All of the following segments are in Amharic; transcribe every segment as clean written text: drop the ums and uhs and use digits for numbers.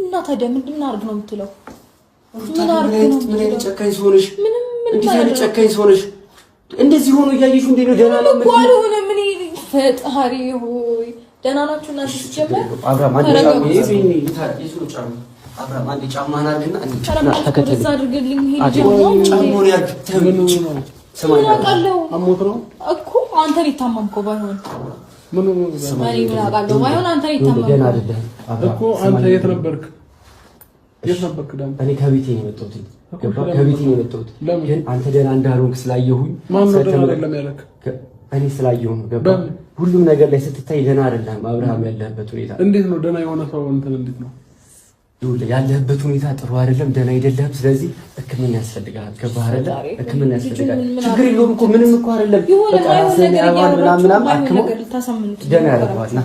እና ታዲያ ምንድን አድርግ ነው የምትለው? ምን አድርግ ነው? ምን ጨካኝ ሆነሽ? ምን ጨካኝ ሆነሽ? እንደዚህ ሆኖ እያየሽ እንዴ ነው? ደህና ነው ምን ሆነ? ምን ፈጣሪ ሆይ ደህና ናችሁ እናንተ? ሲጀመር አብራም አንድ ጫማ ይሄን ይታየሱ ጫማ አብራም አንድ ጫማ አናርግና ተከተል አድርግልኝ። ሄድ ጫማውን ያርግ ተብሎ ሰማኝ አሞት ነው እኮ አንተ ሊታመምከው ባይሆን ምን ሰማኝ አቃለው ባይሆን አንተ ሊታመምከው ደህና አይደለም እኮ አንተ የት ነበርክ? የት ነበርክ? እኔ ከቤቴ ነው የመጣሁት። ከቤቴ ነው የመጣሁት። ግን አንተ ደህና እንዳልሆንክ ስላየሁኝ ማን ነው ደህና አይደለም ያለክ? እኔ ስላየሁ ነው። ገባ ሁሉም ነገር ላይ ስትታይ ደህና አይደለም አብርሃም። ያለህበት ሁኔታ እንዴት ነው? ደህና የሆነ ሰው እንትን እንዴት ነው ያለህበት ሁኔታ? ጥሩ አይደለም፣ ደህና አይደለም። ስለዚህ ሕክምና ያስፈልጋል። ገባህ አይደለ? ሕክምና ያስፈልጋል። ችግር የለውም እኮ ምንም እኮ አይደለም። በቃ ራስህን ያባል ምናምን አክሞ ደህና ያደርገዋል። ና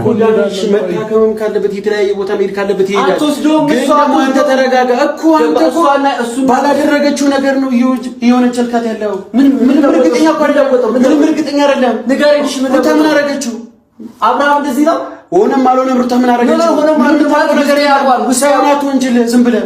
ሁላሽ መታከም ካለበት የተለያየ ቦታ መሄድ ካለበት ይሄዳል። ግን ደግሞ አንተ ተረጋጋ እኮ አንተ እሱ ባላደረገችው ነገር ነው የሆነ ቸልካት ያለው። ምንም እርግጠኛ እኮ አይደለም። ምንም እርግጠኛ አይደለም። ንገረኝ። ምን አደረገችው? አብርሃም እንደዚህ ነው ሆነም አልሆነም ሩታ ምን አደረገች? ምን ነገር ያቋል ውሳኔያቱ እንጂ ዝም ብለህ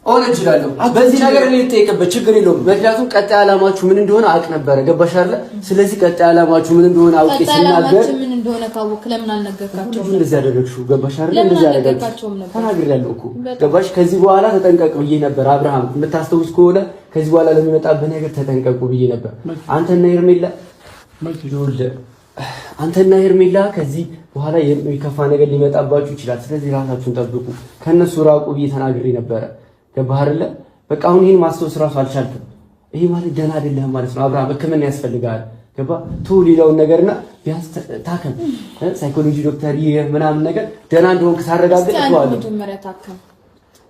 ኦን እችላለሁ በዚህ ነገር ላይ ልትጠይቅበት ችግር የለውም። ምክንያቱም ቀጣይ ዓላማችሁ ምን እንደሆነ አውቅ ነበረ። ገባሽ አይደል? ስለዚህ ቀጣይ ዓላማችሁ ምን እንደሆነ አውቄ ስናገር ምን እንደሆነ ካወቅ ለምን አልነገርካቸውም? እንደዚህ ያደረግሽው ገባሽ አይደል? እንደዚህ ያደረግሽው ተናግሬያለሁ እኮ ገባሽ? ከዚህ በኋላ ተጠንቀቅ ብዬ ነበር አብርሃም። የምታስተውስ ከሆነ ከዚህ በኋላ ለሚመጣብህ ነገር ተጠንቀቁ ብዬ ነበር። አንተና ሄርሜላ አንተና ሄርሜላ ከዚህ በኋላ የሚከፋ ነገር ሊመጣባችሁ ይችላል። ስለዚህ ራሳችሁን ጠብቁ፣ ከነሱ ራቁ ብዬ ተናግሬ ነበረ። ገባህ አይደለ? በቃ አሁን ይሄን ማስተውስ ራሱ አልቻልኩም። ይሄ ማለት ደህና አይደለህም ማለት ነው አብርሃም። ሕክምና ያስፈልጋል። ገባህ? ቶ ሌላውን ነገርና ቢያንስ ታከም፣ ሳይኮሎጂ ዶክተር ምናምን ነገር ደህና እንደሆንክ ሳረጋግጥ ተዋለሁ። መጀመሪያ ታከም።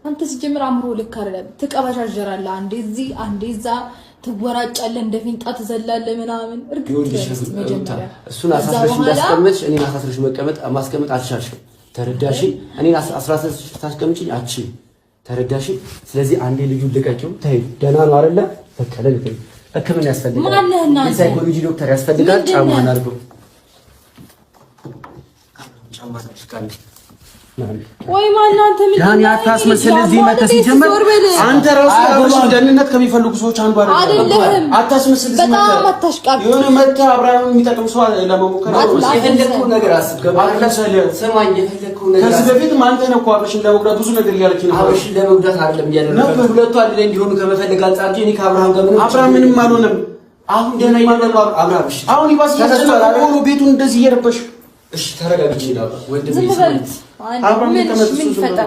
አንተ ሲጀምር አምሮ ልክ አይደለም። ትቀባሻጀራለህ፣ አንዴ እዚህ አንዴ እዛ ትወራጫለህ፣ እንደ ፊንጣ ትዘላለህ ምናምን። እርግጥ መጀመሪያ እሱን አሳስረሽ እንዳስቀመጥሽ እኔን አሳስረሽ ማስቀመጥ አልቻልሽም። ተረዳሽ? እኔን አሳስረሽ ታስቀምጪኝ አትችይም። ተረዳሽ? ስለዚህ አንዴ ልጁን ልቀቂው። ተይ ደህና ነው አይደለ? በቃ ለልቀቂ። ሕክምና ያስፈልጋል። ማንነህና ሳይኮሎጂ ዶክተር ያስፈልጋል። ጫማህን አድርገው። ጫማህን አድርጋለሁ። ወይ ማን አንተ ምን ያን ያታስመስል እዚህ መተህ ሲጀመር አንተ ራሱ አብርሽ ደህንነት ከሚፈልጉ ሰዎች አንዱ አይደለም። አታስመስል እዚህ በጣም አታሽቃብ። የሆነ መተህ አብርሃም የሚጠቅም ሰው ለመሞከር የፈለከው ነገር አስብ። ገባህ? ስማኝ፣ የፈለከው ነገር ከዚህ በፊትም አንተ ነው እኮ አብርሽን ለመጉዳት ብዙ ነገር እያለች ነው። አብርሽን ለመጉዳት አይደለም እያደረገ ሁለቱ አንድ ላይ እንዲሆኑ ከመፈለግ አንፃር እንጂ እኔ ከአብርሃም ጋር አብርሃም ምንም አልሆነም። አሁን ደህና አይደለም አብርሃም። እሺ አሁን ይባስ ያስጨነቀው ቤቱን እንደዚህ እየረበሽ እሺ ተረጋግቼ ነው ወንድሜ። ዝም በል። ምን ፈጠረ?